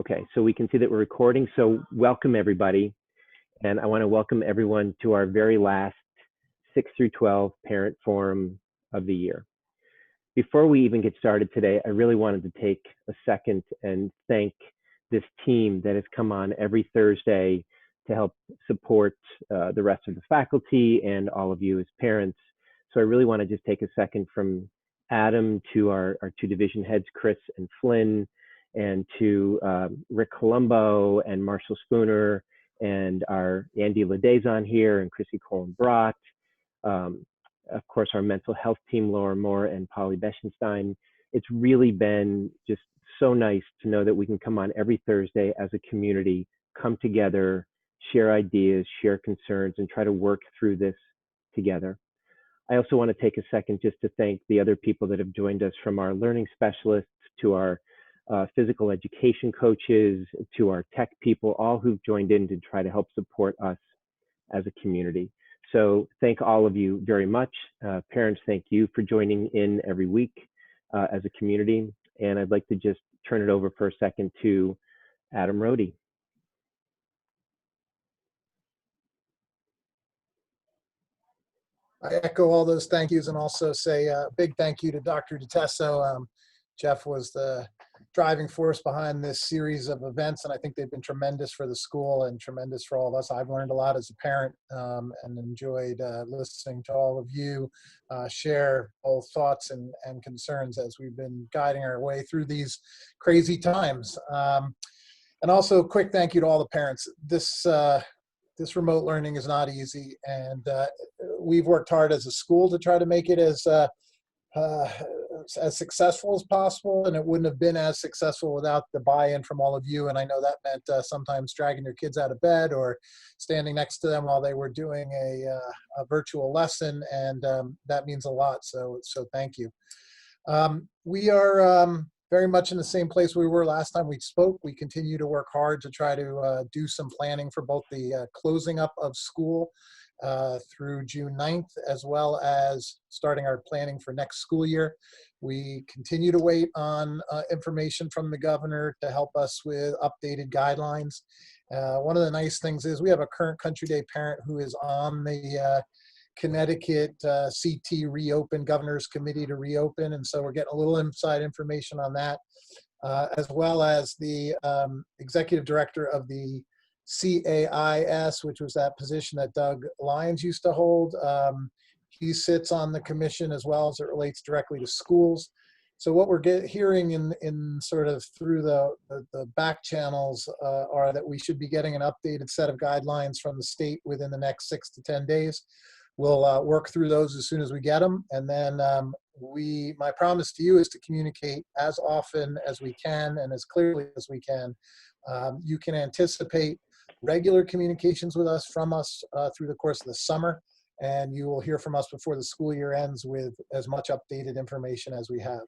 Okay, so we can see that we're recording. So welcome everybody. And I want to welcome everyone to our very last 6 through 12 parent forum of the year. Before we even get started today, I really wanted to take a second and thank this team that has come on every Thursday to help support the rest of the faculty and all of you as parents. So I really want to just take a second from Adam to our two division heads, Chris and Flynn, and to Rick Colombo and Marshall Spooner and our Andy Ladezon here and Chrissy Colin-Brott. Of course, our mental health team, Laura Moore and Polly Beschenstein. It's really been just so nice to know that we can come on every Thursday as a community, come together, share ideas, share concerns, and try to work through this together. I also want to take a second just to thank the other people that have joined us, from our learning specialists to our physical education coaches to our tech people, all who've joined in to try to help support us as a community. So thank all of you very much. Parents, thank you for joining in every week as a community. And I'd like to just turn it over for a second to Adam Rohde. I echo all those thank yous and also say a big thank you to Dr. DeTesso. Jeff was the driving force behind this series of events, and I think they've been tremendous for the school and tremendous for all of us. I've learned a lot as a parent and enjoyed listening to all of you share both thoughts and concerns as we've been guiding our way through these crazy times. And also a quick thank you to all the parents. This remote learning is not easy, and we've worked hard as a school to try to make it as successful as possible, and it wouldn't have been as successful without the buy-in from all of you. And I know that meant sometimes dragging your kids out of bed or standing next to them while they were doing a virtual lesson, and that means a lot. So thank you. We are very much in the same place we were last time we spoke. We continue to work hard to try to do some planning for both the closing up of school through June 9th, as well as starting our planning for next school year. We continue to wait on information from the governor to help us with updated guidelines. One of the nice things is we have a current Country Day parent who is on the Connecticut CT Reopen, Governor's Committee to Reopen, and so we're getting a little inside information on that, as well as the executive director of the CAIS, which was that position that Doug Lyons used to hold. He sits on the commission as well as it relates directly to schools. So what we're hearing in sort of through the back channels are that we should be getting an updated set of guidelines from the state within the next 6 to 10 days. We'll work through those as soon as we get them. And then my promise to you is to communicate as often as we can and as clearly as we can. You can anticipate regular communications with us from us through the course of the summer, and you will hear from us before the school year ends with as much updated information as we have.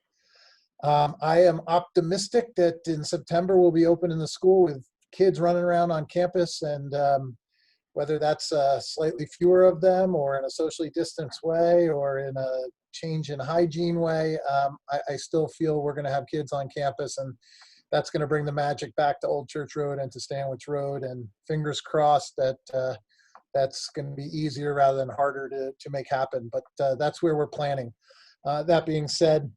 I am optimistic that in September we'll be open in the school with kids running around on campus, and whether that's slightly fewer of them or in a socially distanced way or in a change in hygiene way, I still feel we're going to have kids on campus, and that's going to bring the magic back to Old Church Road and to Stanwich Road, and fingers crossed that that's going to be easier rather than harder to make happen. But that's where we're planning. That being said,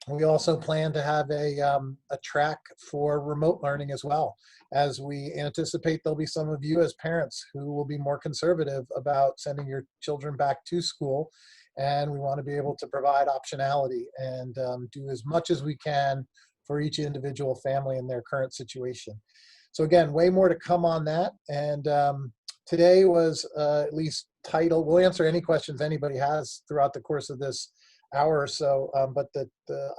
we also plan to have a track for remote learning as well, as we anticipate there'll be some of you as parents who will be more conservative about sending your children back to school. And we want to be able to provide optionality and do as much as we can for each individual family in their current situation. So again, way more to come on that. And today was at least titled, we'll answer any questions anybody has throughout the course of this hour or so, but the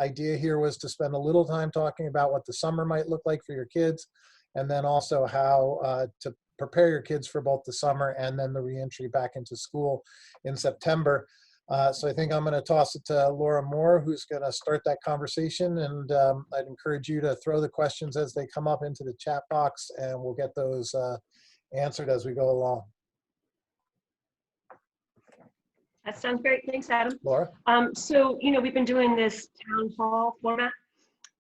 idea here was to spend a little time talking about what the summer might look like for your kids, and then also how to prepare your kids for both the summer and then the reentry back into school in September. So I think I'm going to toss it to Laura Moore, who's going to start that conversation, and I'd encourage you to throw the questions as they come up into the chat box, and we'll get those answered as we go along. That sounds great. Thanks, Adam. Laura? So, we've been doing this town hall format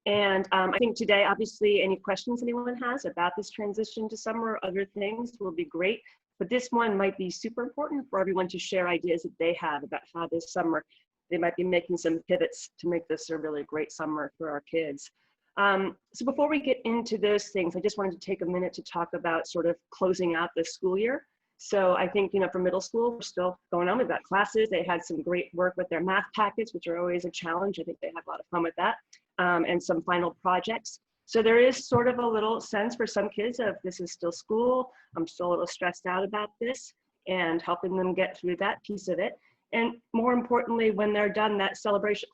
And I think today, obviously, any questions anyone has about this transition to summer or other things will be great. But this one might be super important for everyone to share ideas that they have about how this summer, they might be making some pivots to make this a really great summer for our kids. So before we get into those things, I just wanted to take a minute to talk about sort of closing out the school year. So I think, for middle school, we're still going on. We've got classes. They had some great work with their math packets, which are always a challenge. I think they have a lot of fun with that, and some final projects. So there is sort of a little sense for some kids of this is still school. I'm still a little stressed out about this, and helping them get through that piece of it. And more importantly, when they're done, that celebration.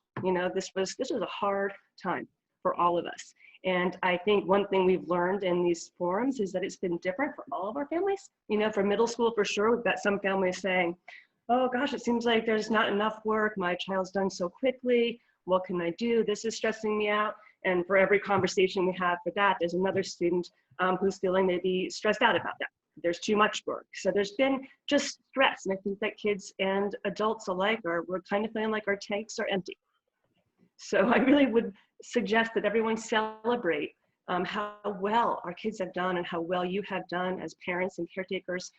This was a hard time for all of us. And I think one thing we've learned in these forums is that it's been different for all of our families. For middle school, for sure, we've got some families saying, oh gosh, it seems like there's not enough work. My child's done so quickly. What can I do? This is stressing me out. And for every conversation we have for that, there's another student who's feeling maybe stressed out about that. There's too much work. So there's been just stress. And I think that kids and adults alike we're kind of feeling like our tanks are empty. So I really would suggest that everyone celebrate how well our kids have done and how well you have done as parents and caretakers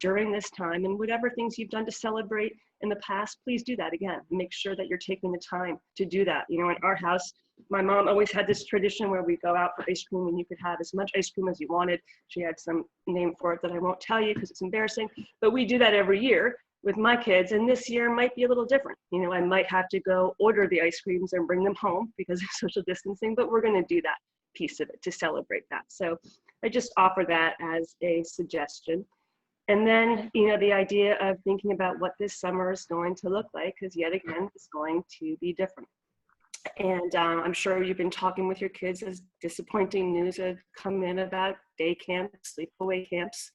during this time, and whatever things you've done to celebrate in the past, please do that again. Make sure that you're taking the time to do that. In our house, my mom always had this tradition where we go out for ice cream and you could have as much ice cream as you wanted. She had some name for it that I won't tell you because it's embarrassing, but we do that every year with my kids, and this year might be a little different. I might have to go order the ice creams and bring them home because of social distancing, but we're going to do that piece of it to celebrate that. So I just offer that as a suggestion. And then, the idea of thinking about what this summer is going to look like, because yet again, it's going to be different. And I'm sure you've been talking with your kids as disappointing news have come in about day camps, sleepaway camps.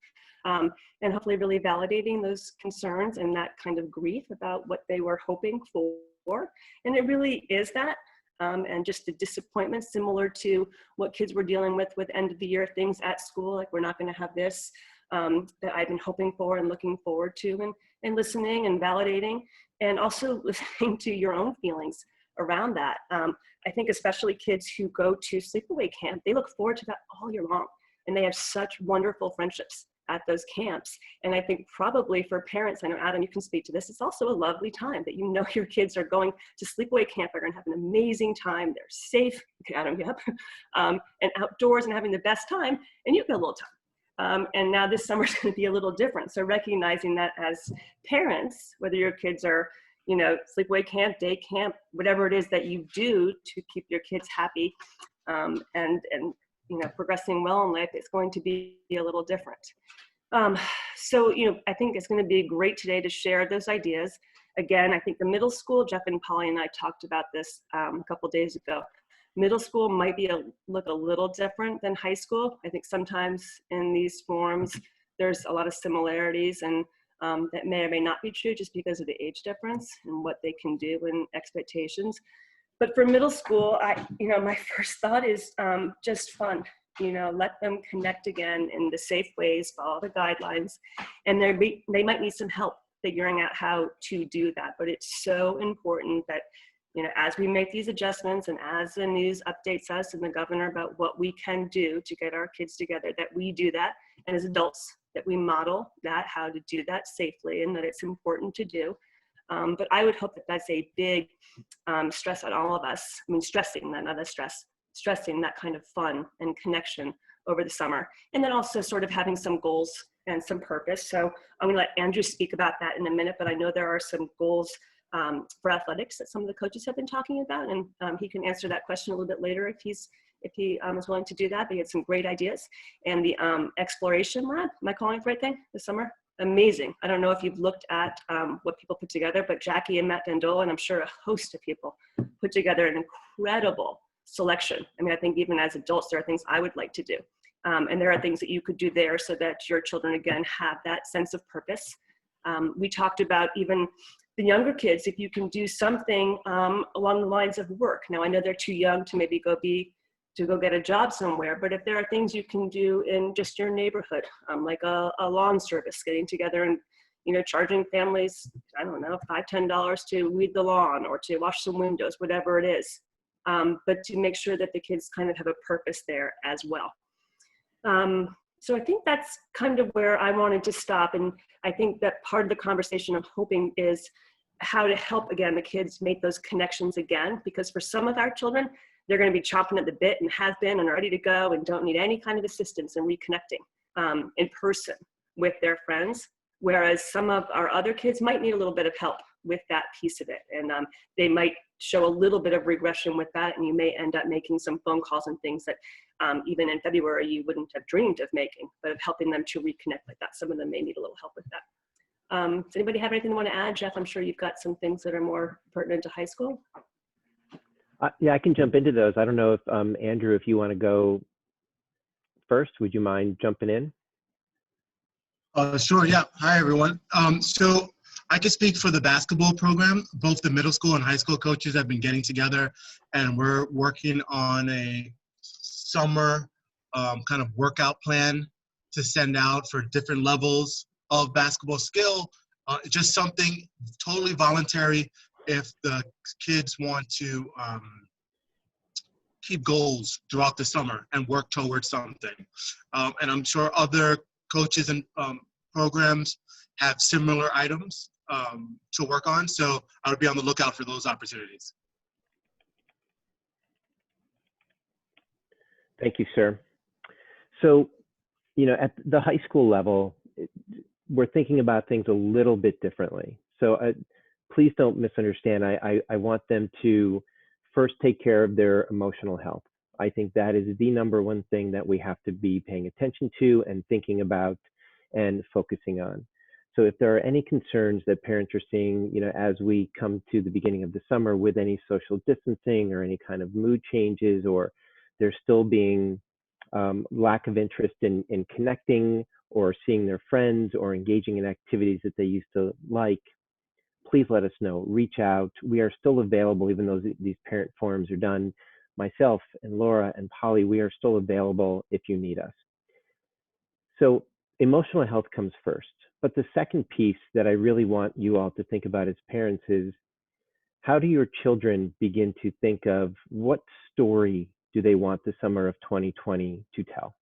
And hopefully really validating those concerns and that kind of grief about what they were hoping for. And it really is that, and just the disappointment similar to what kids were dealing with end of the year things at school, like we're not going to have this that I've been hoping for and looking forward to, and listening and validating, and also listening to your own feelings around that. I think especially kids who go to sleepaway camp, they look forward to that all year long, and they have such wonderful friendships at those camps. And I think probably for parents, I know Adam, you can speak to this, it's also a lovely time that your kids are going to sleepaway camp, they're gonna have an amazing time, they're safe, Adam, yep, and outdoors and having the best time, and you get a little time. And now this summer's gonna be a little different. So recognizing that as parents, whether your kids are, sleepaway camp, day camp, whatever it is that you do to keep your kids happy, and progressing well in life, it's going to be a little different. So, I think it's going to be great today to share those ideas. Again, I think the middle school, Jeff and Polly and I talked about this a couple days ago. Middle school might look a little different than high school. I think sometimes in these forums, there's a lot of similarities, and that may or may not be true just because of the age difference and what they can do and expectations. But for middle school, my first thought is just fun. Let them connect again in the safe ways, follow the guidelines, and they might need some help figuring out how to do that. But it's so important that, as we make these adjustments and as the news updates us and the governor about what we can do to get our kids together, that we do that. And as adults, that we model that, how to do that safely, and that it's important to do. But I would hope that that's a big stress on all of us. Stressing that, not a stress, stressing that kind of fun and connection over the summer. And then also sort of having some goals and some purpose. So I'm gonna let Andrew speak about that in a minute, but I know there are some goals for athletics that some of the coaches have been talking about, and he can answer that question a little bit later if he is willing to do that. But he had some great ideas. And the Exploration Lab, am I calling it the right thing, this summer? Amazing. I don't know if you've looked at what people put together, but Jackie and Matt Dandola, and I'm sure a host of people, put together an incredible selection. I think even as adults, there are things I would like to do. And there are things that you could do there so that your children, again, have that sense of purpose. We talked about even the younger kids, if you can do something along the lines of work. Now, I know they're too young to maybe go get a job somewhere, but if there are things you can do in just your neighborhood, like a lawn service, getting together and, charging families, I don't know, $5, $10 to weed the lawn or to wash some windows, whatever it is. but to make sure that the kids kind of have a purpose there as well. So I think that's kind of where I wanted to stop. And I think that part of the conversation I'm hoping is how to help, again, the kids make those connections again, because for some of our children, they're going to be chomping at the bit and have been and ready to go and don't need any kind of assistance in reconnecting in person with their friends. Whereas some of our other kids might need a little bit of help with that piece of it. And they might show a little bit of regression with that, and you may end up making some phone calls and things that even in February you wouldn't have dreamed of making, but of helping them to reconnect like that. Some of them may need a little help with that. Does anybody have anything they want to add? Jeff, I'm sure you've got some things that are more pertinent to high school. Yeah, I can jump into those. I don't know if Andrew, if you want to go first, would you mind jumping in? Sure, yeah. Hi, everyone. So I can speak for the basketball program. Both the middle school and high school coaches have been getting together, and we're working on a summer kind of workout plan to send out for different levels of basketball skill. Just something totally voluntary if the kids want to keep goals throughout the summer and work towards something. And I'm sure other coaches and programs have similar items to work on. So I would be on the lookout for those opportunities. Thank you, sir. So, you know, at the high school level, we're thinking about things a little bit differently. So please don't misunderstand. I want them to first take care of their emotional health. I think that is the number one thing that we have to be paying attention to and thinking about and focusing on. So if there are any concerns that parents are seeing, you know, as we come to the beginning of the summer with any social distancing or any kind of mood changes, or there's still being lack of interest in connecting or seeing their friends or engaging in activities that they used to like, please let us know. Reach out. We are still available, even though these parent forums are done. Myself and Laura and Polly, we are still available if you need us. So emotional health comes first. But the second piece that I really want you all to think about as parents is, how do your children begin to think of what story do they want the summer of 2020 to tell?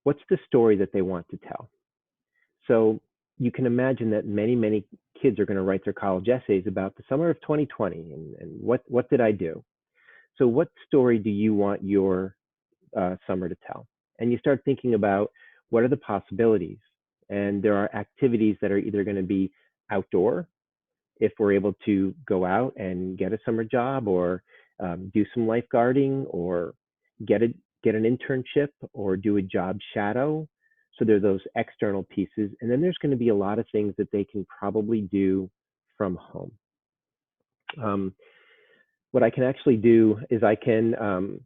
What's the story that they want to tell? So you can imagine that many, many kids are going to write their college essays about the summer of 2020 and what did I do? So what story do you want your summer to tell? And you start thinking about what are the possibilities. And there are activities that are either going to be outdoor, if we're able to go out and get a summer job, or do some lifeguarding, or get an internship, or do a job shadow. So there are those external pieces. And then there's going to be a lot of things that they can probably do from home. What I can actually do is I can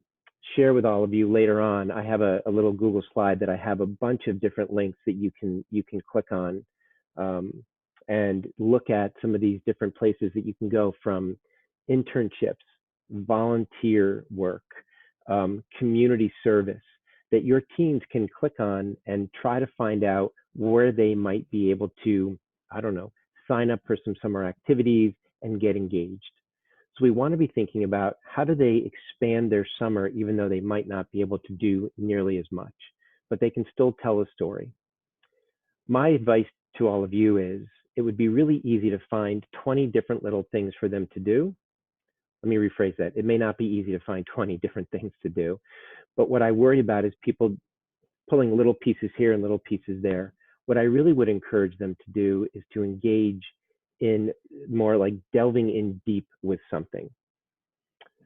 share with all of you later on. I have a little Google slide that I have a bunch of different links that you can click on and look at some of these different places that you can go, from internships, volunteer work, community service, that your teens can click on and try to find out where they might be able to, I don't know, sign up for some summer activities and get engaged. So we want to be thinking about how do they expand their summer, even though they might not be able to do nearly as much, but they can still tell a story. My advice to all of you is, it would be really easy to find 20 different little things for them to do. Let me rephrase that. It may not be easy to find 20 different things to do, but what I worry about is people pulling little pieces here and little pieces there. What I really would encourage them to do is to engage in more like delving in deep with something.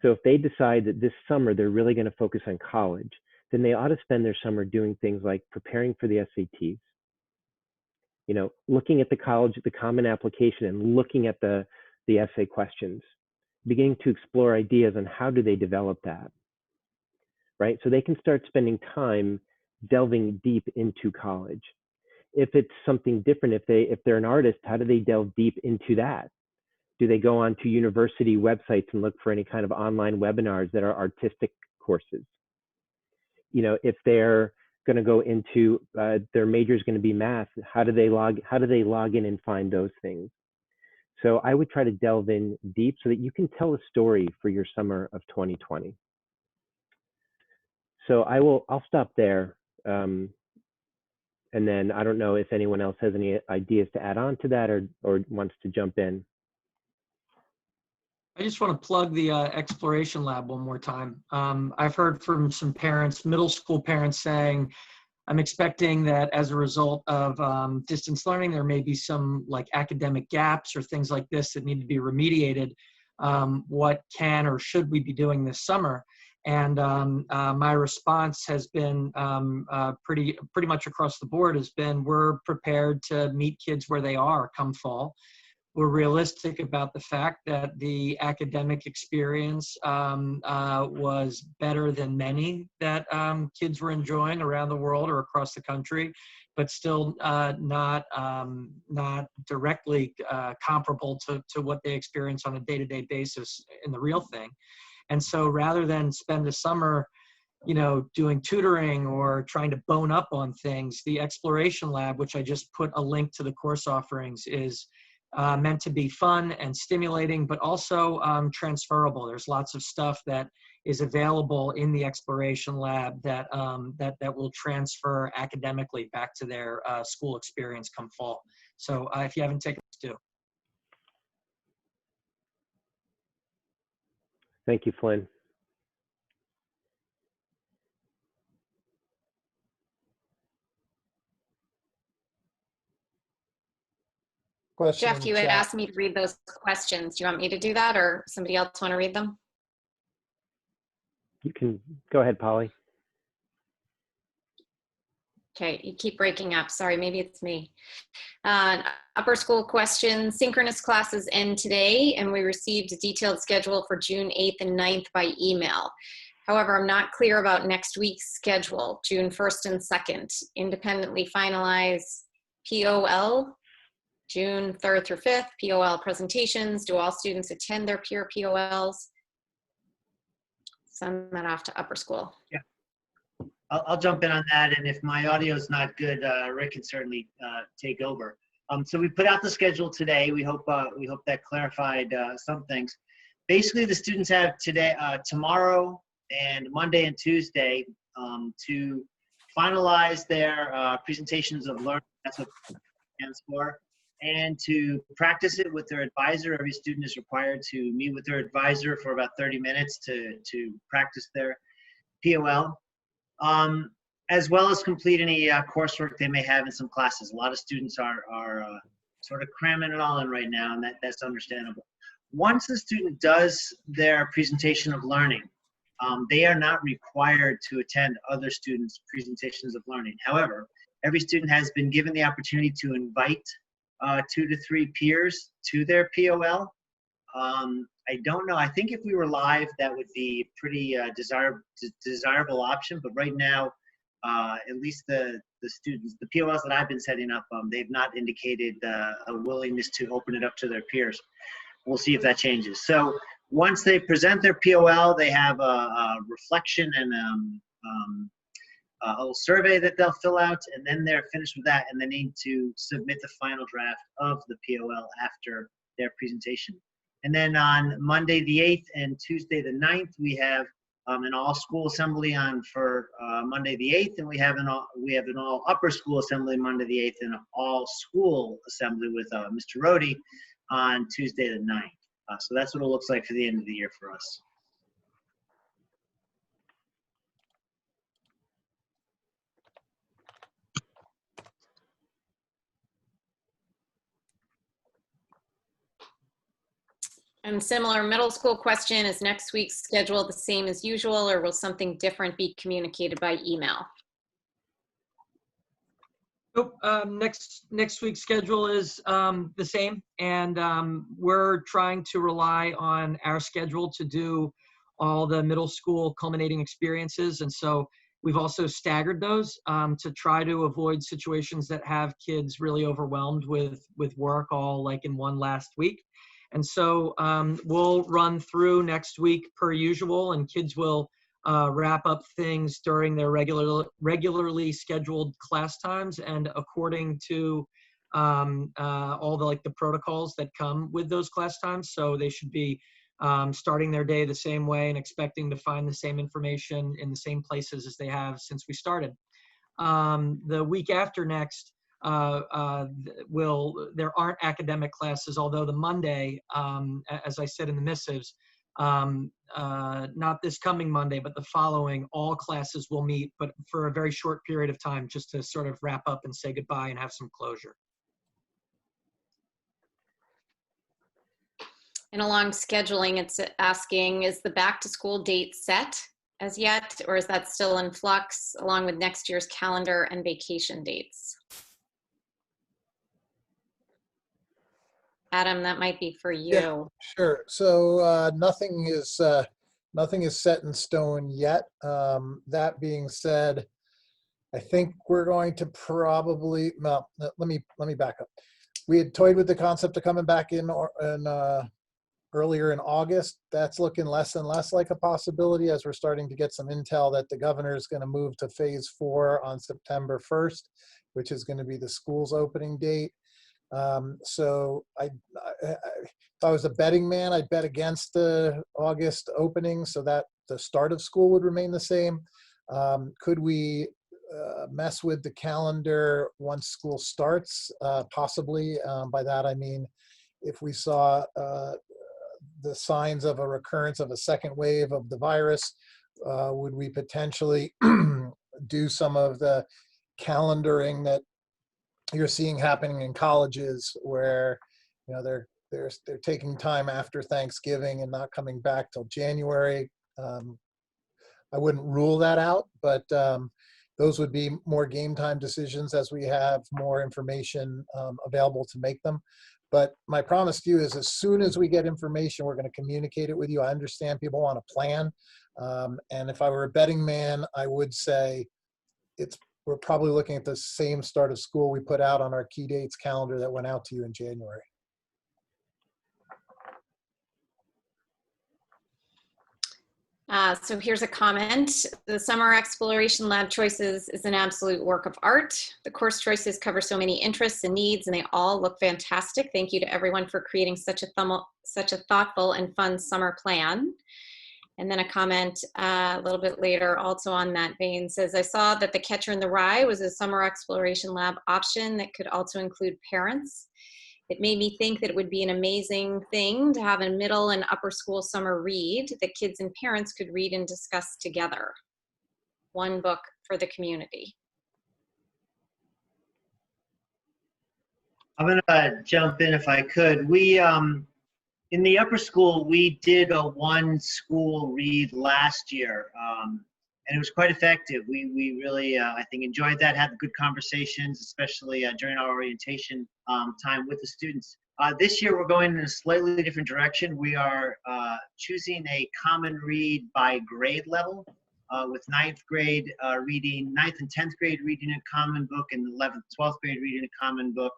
So if they decide that this summer they're really going to focus on college, then they ought to spend their summer doing things like preparing for the SATs, you know, looking at the college, the Common Application, and looking at the essay questions, beginning to explore ideas on how do they develop that, right? So they can start spending time delving deep into college. If it's something different, if they're an artist, how do they delve deep into that? Do they go onto university websites and look for any kind of online webinars that are artistic courses? You know, if they're going to go into their major is going to be math, how do they log in and find those things? So I would try to delve in deep so that you can tell a story for your summer of 2020. So I'll stop there. And then I don't know if anyone else has any ideas to add on to that or wants to jump in. I just want to plug the Exploration Lab one more time. I've heard from some parents, middle school parents, saying, I'm expecting that as a result of distance learning, there may be some like academic gaps or things like this that need to be remediated. What can or should we be doing this summer? And my response has been pretty much across the board has been, we're prepared to meet kids where they are come fall. We're realistic about the fact that the academic experience was better than many that kids were enjoying around the world or across the country, but still not directly comparable to what they experience on a day-to-day basis in the real thing. And so rather than spend the summer, doing tutoring or trying to bone up on things, the Exploration Lab, which I just put a link to the course offerings, is meant to be fun and stimulating, but also transferable. There's lots of stuff that is available in the Exploration Lab that will transfer academically back to their school experience come fall. So if you haven't taken it, do. Thank you, Flynn. Question in Jeff, the you had chat. asked me to read those questions. Do you want me to do that, or somebody else want to read them? You can go ahead, Polly. Okay, you keep breaking up. Sorry, maybe it's me. Upper school question, synchronous classes end today, and we received a detailed schedule for June 8th and 9th by email. However, I'm not clear about next week's schedule, June 1st and 2nd. Independently finalize POL, June 3rd through 5th, POL presentations. Do all students attend their peer POLs? Send that off to upper school. Yeah, I'll jump in on that, and if my audio is not good, Rick can certainly take over. So we put out the schedule today. We hope that clarified some things. Basically, the students have today, tomorrow, and Monday and Tuesday to finalize their presentations of learning. That's what it stands for. And to practice it with their advisor. Every student is required to meet with their advisor for about 30 minutes to practice their POL, as well as complete any coursework they may have in some classes. A lot of students are sort of cramming it all in right now, and that's understandable. Once the student does their presentation of learning, they are not required to attend other students' presentations of learning. However, every student has been given the opportunity to invite 2 to 3 peers to their POL. I don't know. I think if we were live, that would be pretty desirable option. But right now, at least the students, the POLs that I've been setting up, they've not indicated a willingness to open it up to their peers. We'll see if that changes. So once they present their POL, they have a reflection and a little survey that they'll fill out, and then they're finished with that, and they need to submit the final draft of the POL after their presentation. And then on Monday the 8th and Tuesday the 9th, we have an all-school assembly for Monday the 8th, and we have an all upper school assembly Monday the 8th, and an all-school assembly with Mr. Rohde on Tuesday the 9th. So that's what it looks like for the end of the year for us. And similar middle school question, is next week's schedule the same as usual, or will something different be communicated by email? Nope. Next week's schedule is the same, and we're trying to rely on our schedule to do all the middle school culminating experiences, and so we've also staggered those to try to avoid situations that have kids really overwhelmed with work all like in one last week. And so we'll run through next week per usual, and kids will wrap up things during their regularly scheduled class times. And according to all the protocols that come with those class times. So they should be starting their day the same way and expecting to find the same information in the same places as they have since we started. The week after next, there aren't academic classes, although the Monday, as I said in the missives, not this coming Monday, but the following, all classes will meet, but for a very short period of time, just to sort of wrap up and say goodbye and have some closure. And along scheduling, it's asking, is the back to school date set as yet, or is that still in flux along with next year's calendar and vacation dates? Adam, that might be for you. Yeah, sure. So nothing is set in stone yet. That being said, I think we're going to probably, well, let me back up. We had toyed with the concept of coming back in earlier in August. That's looking less and less like a possibility as we're starting to get some intel that the governor is going to move to phase 4 on September 1st, which is going to be the school's opening date. So if I was a betting man, I'd bet against the August opening so that the start of school would remain the same. Could we mess with the calendar once school starts? Possibly. By that I mean, if we saw the signs of a recurrence of a second wave of the virus, would we potentially do some of the calendaring that you're seeing happening in colleges, where they're taking time after Thanksgiving and not coming back till January? I wouldn't rule that out, but those would be more game time decisions as we have more information available to make them. But my promise to you is, as soon as we get information, we're going to communicate it with you. I understand people want to plan. And if I were a betting man, I would say we're probably looking at the same start of school we put out on our key dates calendar that went out to you in January. So here's a comment. The Summer Exploration Lab choices is an absolute work of art. The course choices cover so many interests and needs, and they all look fantastic. Thank you to everyone for creating such a thoughtful and fun summer plan. And then a comment a little bit later, also on that vein, says, I saw that the Catcher in the Rye was a Summer Exploration Lab option that could also include parents. It made me think that it would be an amazing thing to have a middle and upper school summer read that kids and parents could read and discuss together. One book for the community. I'm gonna jump in if I could. We, in the upper school, we did a one school read last year, and it was quite effective. We really, I think, enjoyed that, had good conversations, especially during our orientation time with the students. This year, we're going in a slightly different direction. We are choosing a common read by grade level, with 9th grade reading, 9th and 10th grade reading a common book, and 11th, 12th grade reading a common book.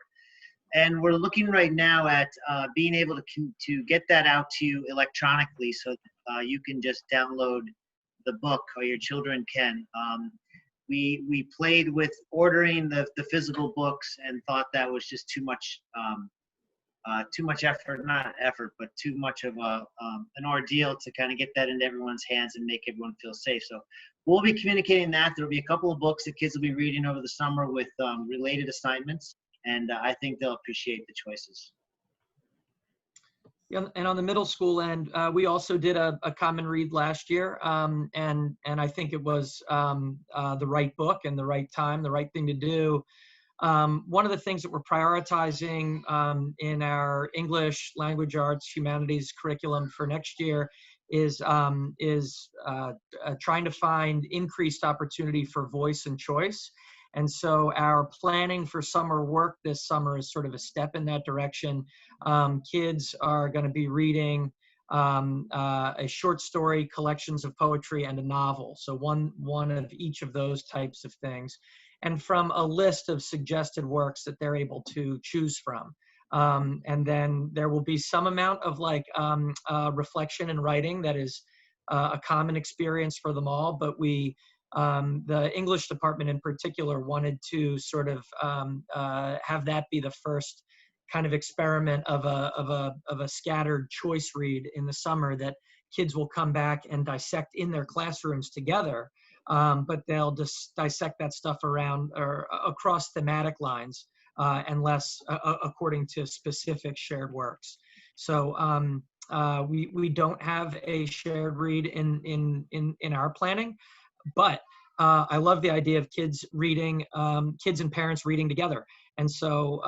And we're looking right now at being able to get that out to you electronically, so you can just download the book, or your children can. We played with ordering the physical books and thought that was just too much effort, not effort, but too much of an ordeal to kind of get that into everyone's hands and make everyone feel safe. So we'll be communicating that. There'll be a couple of books that kids will be reading over the summer with related assignments, and I think they'll appreciate the choices. Yeah, and on the middle school end, we also did a common read last year, and I think it was the right book and the right time, the right thing to do. One of the things that we're prioritizing in our English, language arts, humanities curriculum for next year is trying to find increased opportunity for voice and choice. And so our planning for summer work this summer is sort of a step in that direction. Kids are going to be reading a short story, collections of poetry, and a novel. So one of each of those types of things. And from a list of suggested works that they're able to choose from. And then there will be some amount of reflection and writing that is a common experience for them all, but we The English department in particular wanted to sort of have that be the first kind of experiment of a scattered choice read in the summer that kids will come back and dissect in their classrooms together, but they'll just dissect that stuff around or across thematic lines and less according to specific shared works. So we don't have a shared read in our planning, but I love the idea of kids reading, kids and parents reading together. And so,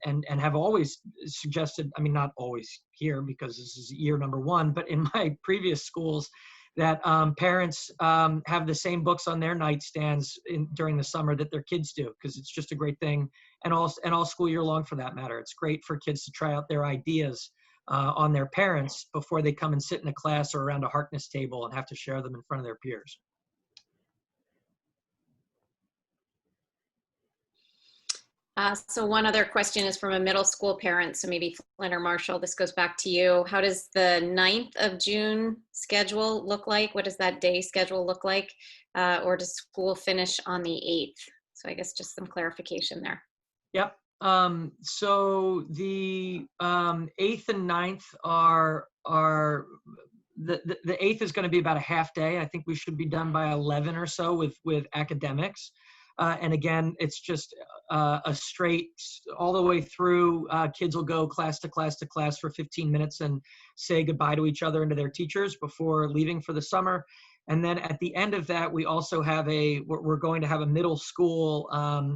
and have always suggested, I mean, not always here because this is year number one, but in my previous schools, that parents have the same books on their nightstands during the summer that their kids do, because it's just a great thing, and all school year long for that matter. It's great for kids to try out their ideas on their parents before they come and sit in a class or around a Harkness table and have to share them in front of their peers. So one other question is from a middle school parent. So maybe Flynn or Marshall, this goes back to you. How does the 9th of June schedule look like? What does that day schedule look like? Or does school finish on the 8th? So I guess just some clarification there. Yep. So the 8th and 9th are the 8th is going to be about a half day. I think we should be done by 11 or so with academics. And again, it's just a straight all the way through. Kids will go class to class to class for 15 minutes and say goodbye to each other and to their teachers before leaving for the summer. And then at the end of that, we also have we're going to have a middle school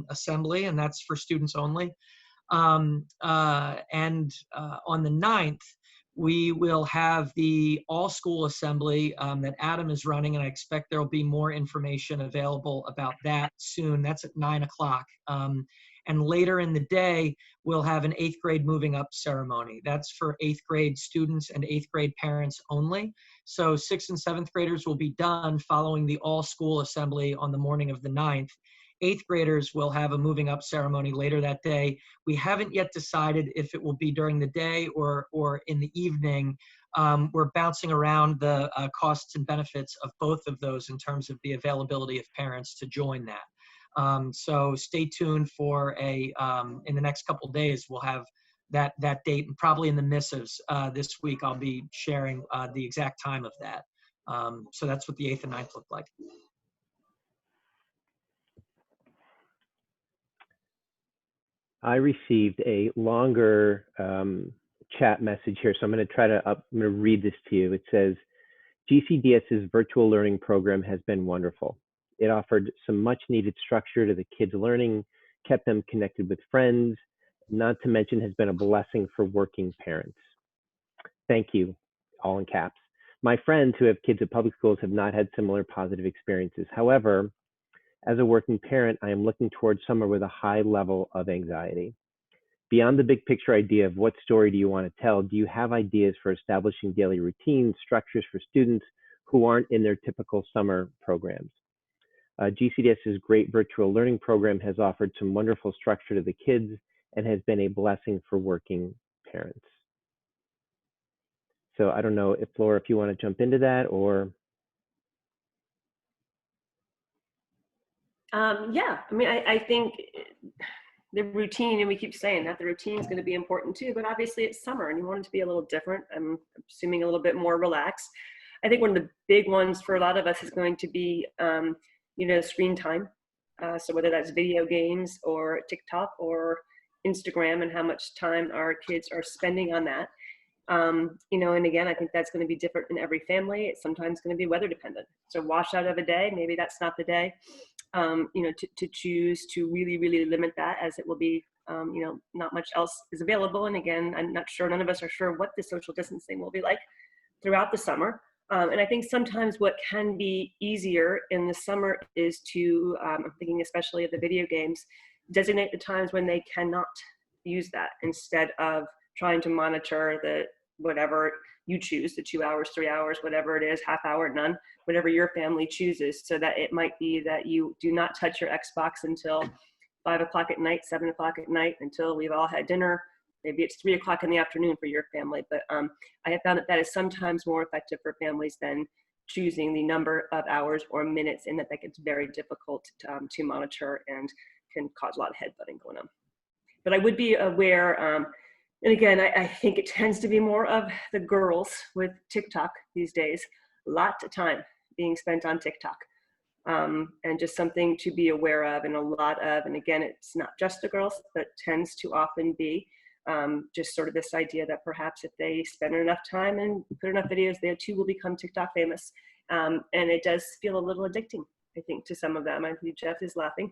assembly, and that's for students only. And on the 9th, we will have the all-school assembly that Adam is running, and I expect there will be more information available about that soon. That's at 9 o'clock. And later in the day, we'll have an 8th grade moving up ceremony. That's for 8th grade students and 8th grade parents only. So 6th and 7th graders will be done following the all-school assembly on the morning of the 9th. 8th graders will have a moving up ceremony later that day. We haven't yet decided if it will be during the day or in the evening. We're bouncing around the costs and benefits of both of those in terms of the availability of parents to join that. So stay tuned for in the next couple of days, we'll have that date, and probably in the missives this week, I'll be sharing the exact time of that. So that's what the 8th and 9th look like. I received a longer chat message here, so I'm going to read this to you. It says, GCDS's virtual learning program has been wonderful. It offered some much needed structure to the kids' learning, kept them connected with friends, not to mention has been a blessing for working parents. Thank you, all in caps. My friends who have kids at public schools have not had similar positive experiences. However, as a working parent, I am looking towards summer with a high level of anxiety. Beyond the big picture idea of what story do you want to tell, do you have ideas for establishing daily routines, structures for students who aren't in their typical summer programs? GCDS's great virtual learning program has offered some wonderful structure to the kids and has been a blessing for working parents. So I don't know if Laura, if you want to jump into that or. Yeah, I mean, I think the routine, and we keep saying that the routine is going to be important too, but obviously it's summer and you want it to be a little different. I'm assuming a little bit more relaxed. I think one of the big ones for a lot of us is going to be, screen time. So whether that's video games or TikTok or Instagram, and how much time our kids are spending on that. And again, I think that's going to be different in every family. It's sometimes going to be weather dependent. So washout of a day, maybe that's not the day, to choose to really, really limit that, as it will be, not much else is available. And again, I'm not sure, none of us are sure what the social distancing will be like throughout the summer. And I think sometimes what can be easier in the summer is to, I'm thinking especially of the video games, designate the times when they cannot use that, instead of trying to monitor the whatever you choose, the 2 hours, 3 hours, whatever it is, half hour, none, whatever your family chooses, so that it might be that you do not touch your Xbox until 5 o'clock at night, 7 o'clock at night, until we've all had dinner. Maybe it's 3 o'clock in the afternoon for your family, but I have found that is sometimes more effective for families than choosing the number of hours or minutes, and that gets very difficult to monitor and can cause a lot of headbutting going on. But I would be aware, and again, I think it tends to be more of the girls with TikTok these days. Lots of time being spent on TikTok, and just something to be aware of, and a lot of, and again, it's not just the girls, but tends to often be just sort of this idea that perhaps if they spend enough time and put enough videos, they too will become TikTok famous. And it does feel a little addicting, I think, to some of them. I believe Jeff is laughing.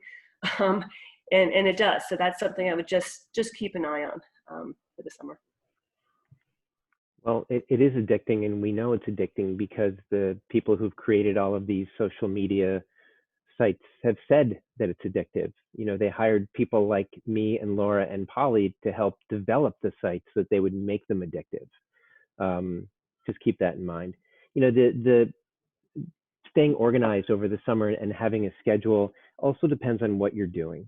And it does. So that's something I would just keep an eye on for the summer. Well, it is addicting, and we know it's addicting because the people who've created all of these social media sites have said that it's addictive. You know, they hired people like me and Laura and Polly to help develop the sites so that they would make them addictive. Just keep that in mind. You know, the staying organized over the summer and having a schedule also depends on what you're doing.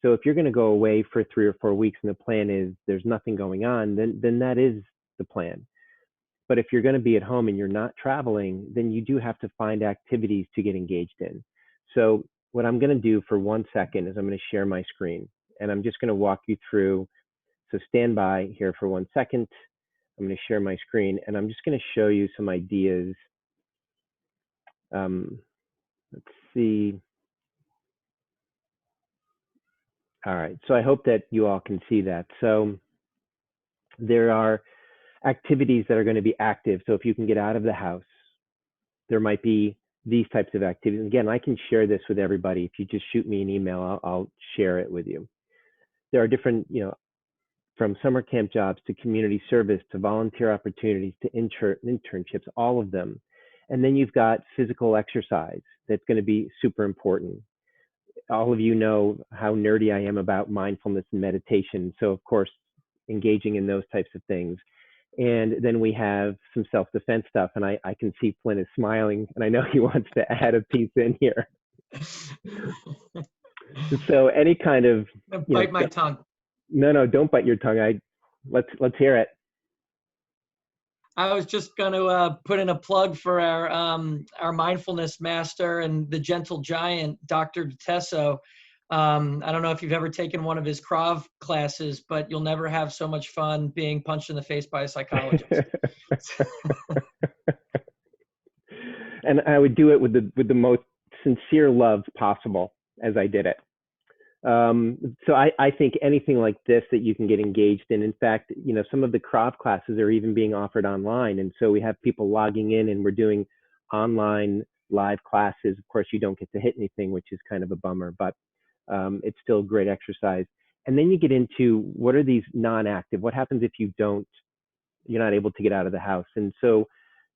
So if you're going to go away for 3 or 4 weeks and the plan is there's nothing going on, then that is the plan. But if you're going to be at home and you're not traveling, then you do have to find activities to get engaged in. So what I'm going to do for 1 second is I'm going to share my screen, and I'm just going to walk you through. So stand by here for 1 second. I'm going to share my screen, and I'm just going to show you some ideas. Let's see. All right, so I hope that you all can see that. So there are activities that are going to be active. So if you can get out of the house, there might be these types of activities. Again, I can share this with everybody. If you just shoot me an email, I'll share it with you. There are different, you know, from summer camp jobs to community service to volunteer opportunities to internships, all of them. And then you've got physical exercise that's going to be super important. All of you know how nerdy I am about mindfulness and meditation. So of course, engaging in those types of things. And then we have some self-defense stuff, and I can see Flynn is smiling, and I know he wants to add a piece in here. So any kind of bite my tongue. No, don't bite your tongue. Let's hear it. I was just going to put in a plug for our mindfulness master and the gentle giant, Dr. DeTesso. I don't know if you've ever taken one of his Krav classes, but you'll never have so much fun being punched in the face by a psychologist. And I would do it with the most sincere love possible as I did it. So I think anything like this that you can get engaged in. In fact, you know, some of the Krav classes are even being offered online. And so we have people logging in and we're doing online live classes. Of course, you don't get to hit anything, which is kind of a bummer, but it's still great exercise. And then you get into what are these non-active? What happens if you're not able to get out of the house? And so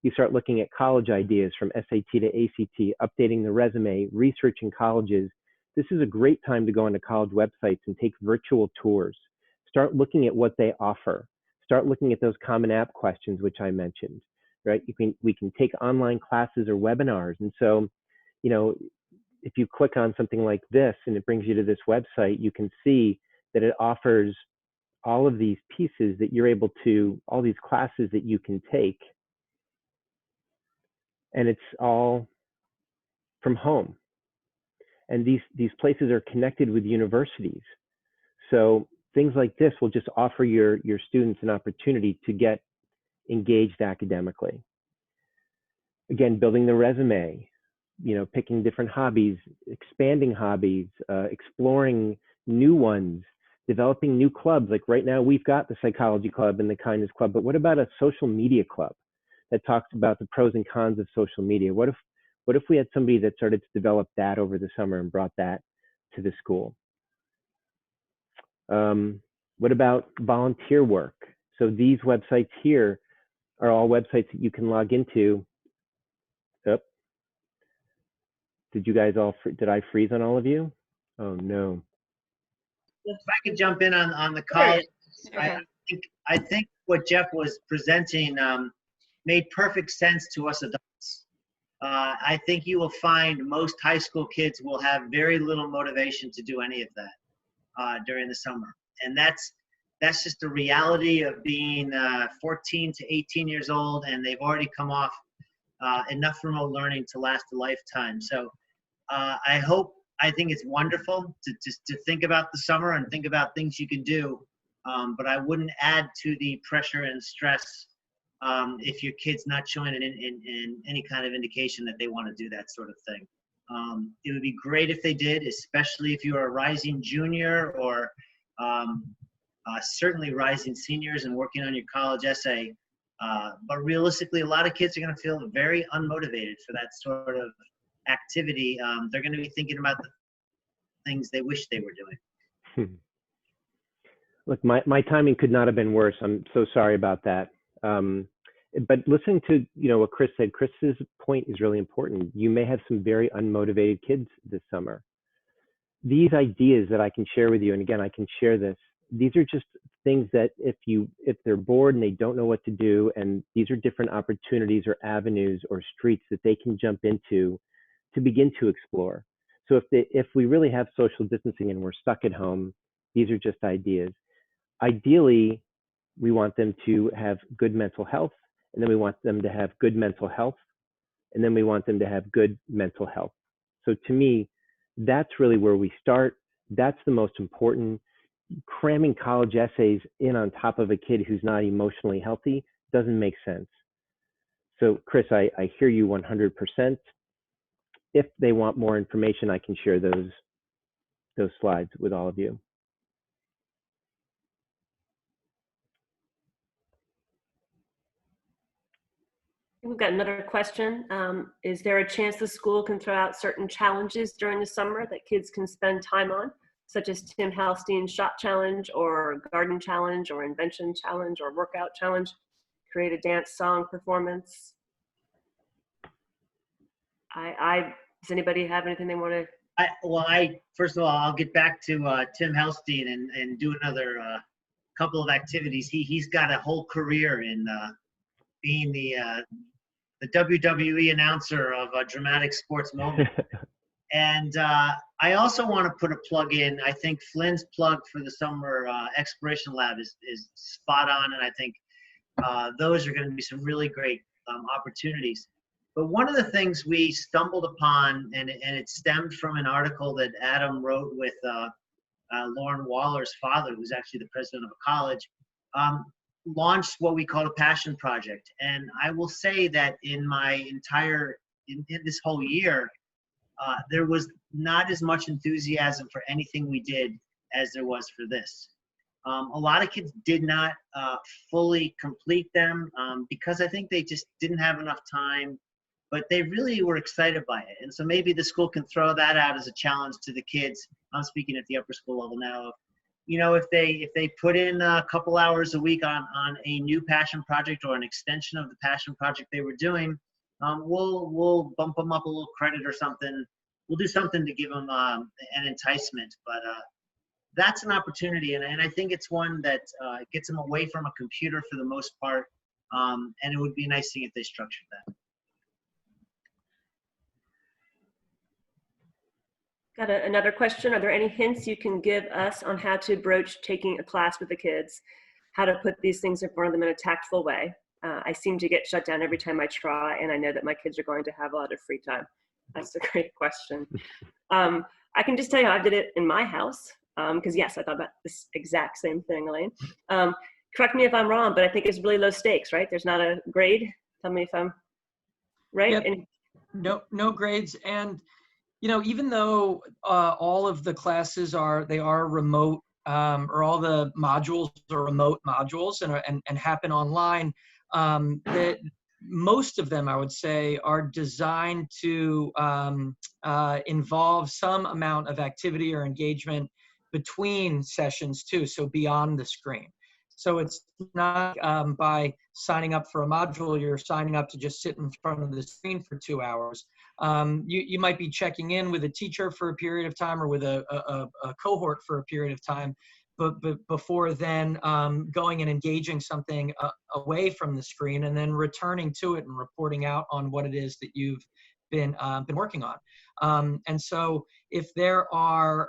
you start looking at college ideas from SAT to ACT, updating the resume, researching colleges. This is a great time to go onto college websites and take virtual tours. Start looking at what they offer. Start looking at those Common App questions, which I mentioned, right? We can take online classes or webinars. And so, you know, if you click on something like this and it brings you to this website, you can see that it offers all of these pieces that you're able to, all these classes that you can take. And it's all from home. And these places are connected with universities. So things like this will just offer your students an opportunity to get engaged academically. Again, building the resume, you know, picking different hobbies, expanding hobbies, exploring new ones, developing new clubs. Like right now, we've got the Psychology Club and the Kindness Club, but what about a social media club that talks about the pros and cons of social media? What if we had somebody that started to develop that over the summer and brought that to the school? What about volunteer work? So these websites here are all websites that you can log into. Oh, did I freeze on all of you? Oh no. If I could jump in on the college, Okay. I think what Jeff was presenting made perfect sense to us adults. I think you will find most high school kids will have very little motivation to do any of that during the summer. And that's just the reality of being 14 to 18 years old, and they've already come off enough remote learning to last a lifetime. So I think it's wonderful to think about the summer and think about things you can do, but I wouldn't add to the pressure and stress if your kid's not showing in any kind of indication that they want to do that sort of thing. It would be great if they did, especially if you are a rising junior or certainly rising seniors and working on your college essay. But realistically, a lot of kids are going to feel very unmotivated for that sort of activity. They're going to be thinking about the things they wish they were doing. Look, my timing could not have been worse. I'm so sorry about that. But listening to what Chris said, Chris's point is really important. You may have some very unmotivated kids this summer. These ideas that I can share with you, and again, I can share this, these are just things that if they're bored and they don't know what to do, and these are different opportunities or avenues or streets that they can jump into to begin to explore. So if we really have social distancing and we're stuck at home, these are just ideas. Ideally, we want them to have good mental health, and then we want them to have good mental health, and then we want them to have good mental health. So to me, that's really where we start. That's the most important. Cramming college essays in on top of a kid who's not emotionally healthy doesn't make sense. So Chris, I hear you 100%. If they want more information, I can share those slides with all of you. We've got another question. Is there a chance the school can throw out certain challenges during the summer that kids can spend time on, such as Tim Halstein's shot challenge or garden challenge or invention challenge or workout challenge, create a dance song performance? Does anybody have anything they want to? First of all, I'll get back to Tim Halstein and do another couple of activities. He's got a whole career in being the WWE announcer of a dramatic sports moment. And I also want to put a plug in. I think Flynn's plug for the summer exploration lab is spot on, and I think those are going to be some really great opportunities. But one of the things we stumbled upon, and it stemmed from an article that Adam wrote with Lauren Waller's father, who's actually the president of a college, launched what we call a passion project. And I will say that in my in this whole year, there was not as much enthusiasm for anything we did as there was for this. A lot of kids did not fully complete them because I think they just didn't have enough time, but they really were excited by it. And so maybe the school can throw that out as a challenge to the kids. I'm speaking at the upper school level now. If they put in a couple hours a week on a new passion project or an extension of the passion project they were doing, we'll bump them up a little credit or something. We'll do something to give them an enticement. But that's an opportunity, and I think it's one that gets them away from a computer for the most part. And it would be a nice thing if they structured that. Got another question. Are there any hints you can give us on how to broach taking a class with the kids? How to put these things in front of them in a tactful way? I seem to get shut down every time I try, and I know that my kids are going to have a lot of free time. That's a great question. I can just tell you how I did it in my house, because yes, I thought about this exact same thing, Elaine. Correct me if I'm wrong, but I think it's really low stakes, right? There's not a grade. Tell me if I'm right. Yep. And no grades. And even though all of the classes are remote, or all the modules are remote modules and happen online, that most of them, I would say, are designed to involve some amount of activity or engagement between sessions too, so beyond the screen. So it's not by signing up for a module, you're signing up to just sit in front of the screen for 2 hours. You might be checking in with a teacher for a period of time or with a cohort for a period of time, but before then going and engaging something away from the screen and then returning to it and reporting out on what it is that you've been working on. And so if there are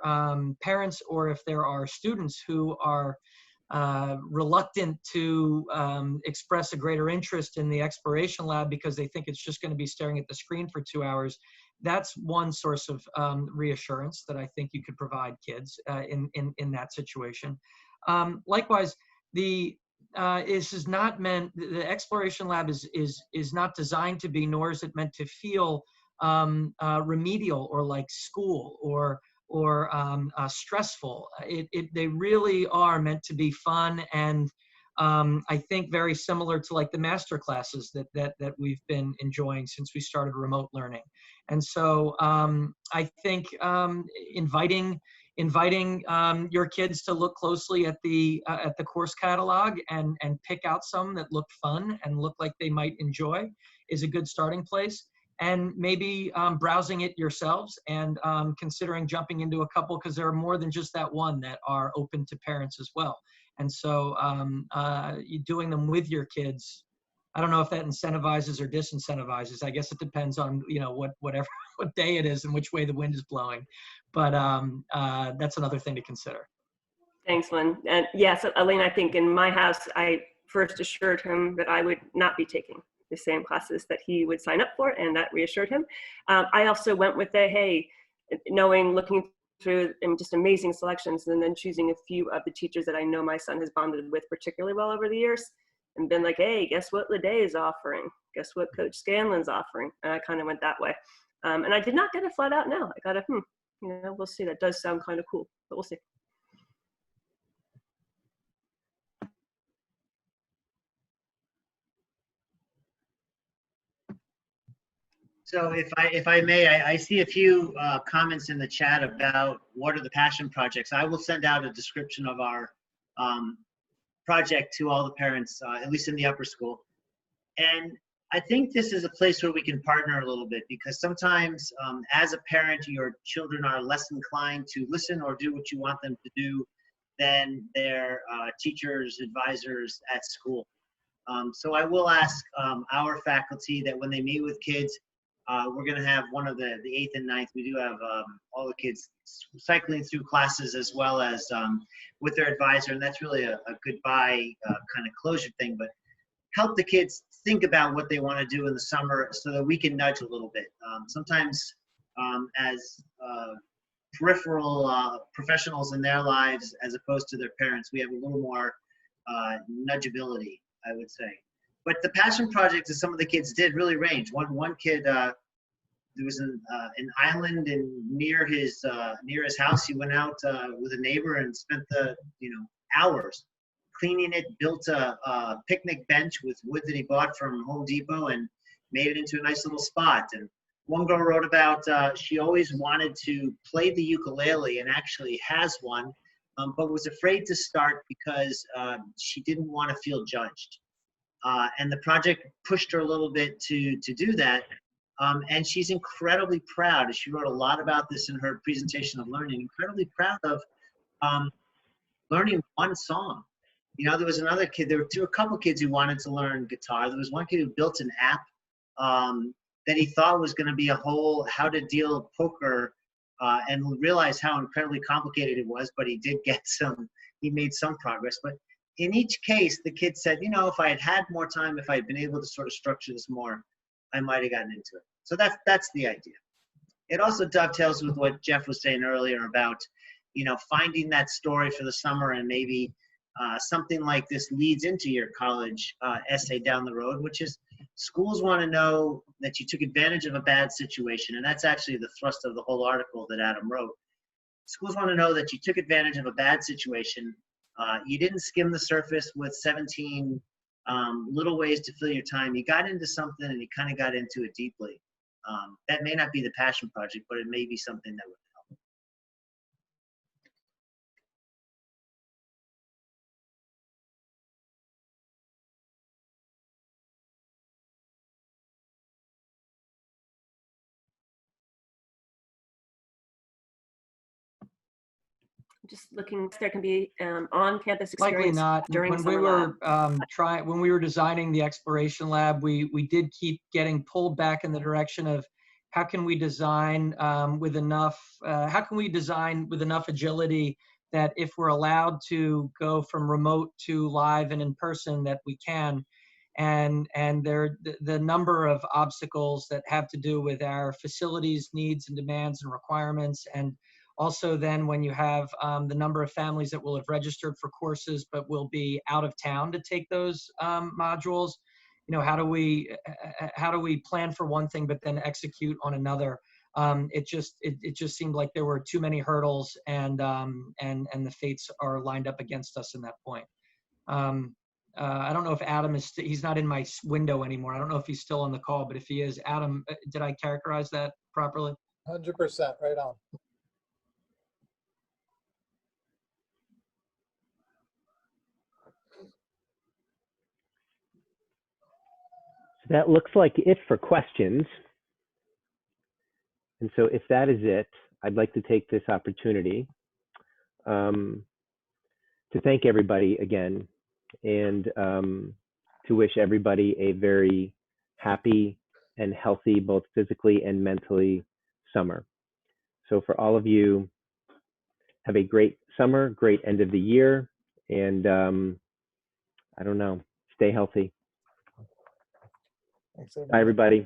parents or if there are students who are reluctant to express a greater interest in the exploration lab because they think it's just going to be staring at the screen for 2 hours. That's one source of reassurance that I think you could provide kids in that situation. Likewise, this is not meant, the exploration lab is not designed to be, nor is it meant to feel remedial or like school or stressful. They really are meant to be fun and I think very similar to like the master classes that we've been enjoying since we started remote learning. And so I think inviting your kids to look closely at the course catalog and pick out some that look fun and look like they might enjoy is a good starting place. And maybe browsing it yourselves and considering jumping into a couple, because there are more than just that one that are open to parents as well. And so doing them with your kids, I don't know if that incentivizes or disincentivizes. I guess it depends on, what day it is and which way the wind is blowing. But that's another thing to consider. Thanks, Lynn. And yes, Elaine, I think in my house, I first assured him that I would not be taking the same classes that he would sign up for, and that reassured him. I also went with looking through just amazing selections, and then choosing a few of the teachers that I know my son has bonded with particularly well over the years, and been like, hey, guess what Leday is offering? Guess what Coach Scanlon's offering? And I kind of went that way. And I did not get a flat out no. I got a, we'll see. That does sound kind of cool, but we'll see. So if I may, I see a few comments in the chat about what are the passion projects. I will send out a description of our project to all the parents, at least in the upper school. And I think this is a place where we can partner a little bit, because sometimes as a parent, your children are less inclined to listen or do what you want them to do than their teachers, advisors at school. So I will ask our faculty that when they meet with kids, we're going to have one of the 8th and 9th. We do have all the kids cycling through classes as well as with their advisor, and that's really a goodbye kind of closure thing. But help the kids think about what they want to do in the summer so that we can nudge a little bit. Sometimes as peripheral professionals in their lives, as opposed to their parents, we have a little more nudgeability, I would say. But the passion projects that some of the kids did really range. One kid, there was an island near his house. He went out with a neighbor and spent the hours cleaning it. Built a picnic bench with wood that he bought from Home Depot and made it into a nice little spot. And one girl wrote about she always wanted to play the ukulele and actually has one, but was afraid to start because she didn't want to feel judged. And the project pushed her a little bit to do that. And she's incredibly proud. She wrote a lot about this in her presentation of learning, incredibly proud of learning one song. There was another kid, there were a couple kids who wanted to learn guitar. There was one kid who built an app that he thought was going to be a whole how to deal poker and realized how incredibly complicated it was, but he made some progress. But in each case, the kid said, if I had had more time, if I had been able to sort of structure this more, I might have gotten into it. So that's the idea. It also dovetails with what Jeff was saying earlier about, finding that story for the summer, and maybe something like this leads into your college essay down the road, which is schools want to know that you took advantage of a bad situation. And that's actually the thrust of the whole article that Adam wrote. Schools want to know that you took advantage of a bad situation. You didn't skim the surface with 17 little ways to fill your time. You got into something and you kind of got into it deeply. That may not be the passion project, but it may be something that would help. Just looking, there can be on-campus experience. Likely not. During when we were designing the exploration lab, we did keep getting pulled back in the direction of how can we design with enough agility that if we're allowed to go from remote to live and in person, that we can. And the number of obstacles that have to do with our facilities needs and demands and requirements, and also then when you have the number of families that will have registered for courses but will be out of town to take those modules, how do we plan for one thing but then execute on another? It just seemed like there were too many hurdles, and the fates are lined up against us in that point. I don't know if Adam he's not in my window anymore. I don't know if he's still on the call, but if he is, Adam, did I characterize that properly? 100%, right on. So that looks like it for questions. And so if that is it, I'd like to take this opportunity to thank everybody again, and to wish everybody a very happy and healthy, both physically and mentally, summer. So for all of you, have a great summer, great end of the year, and I don't know, stay healthy. Thanks, Bye, everybody.